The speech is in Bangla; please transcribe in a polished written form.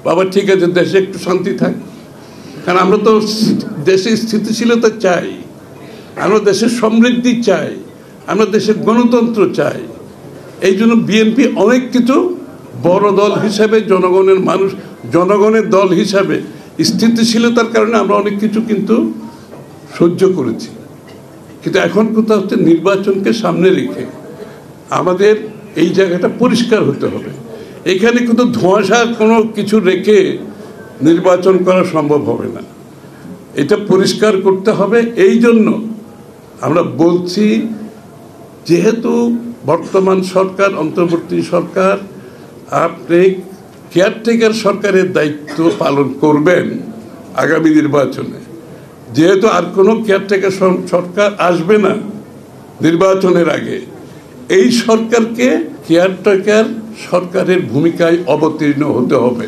বাবা ঠিক আছে, দেশে একটু শান্তি থাক, কারণ আমরা তো দেশে স্থিতিশীলতা চাই, আমরা দেশের সমৃদ্ধি চাই, আমরা দেশের গণতন্ত্র চাই। এই জন্য বিএনপি অনেক কিছু বড় দল হিসাবে, জনগণের দল হিসাবে স্থিতিশীলতার কারণে আমরা অনেক কিছু কিন্তু সহ্য করেছি। কিন্তু এখন কোথাও হচ্ছে নির্বাচনকে সামনে রেখে আমাদের এই জায়গাটা পরিষ্কার হতে হবে। এখানে কিন্তু ধোঁয়াশা কোনো কিছু রেখে নির্বাচন করা সম্ভব হবে না, এটা পরিষ্কার করতে হবে। এই জন্য আমরা বলছি, যেহেতু বর্তমান সরকার, অন্তর্বর্তী সরকার, আপনি কেয়ারটেকার সরকারের দায়িত্ব পালন করবেন আগামী নির্বাচনে, যেহেতু আর কোনো কেয়ারটেকার সরকার আসবে না নির্বাচনের আগে, এই সরকারকে কেয়ারটেকার সরকারের ভূমিকায় অবতীর্ণ হতে হবে।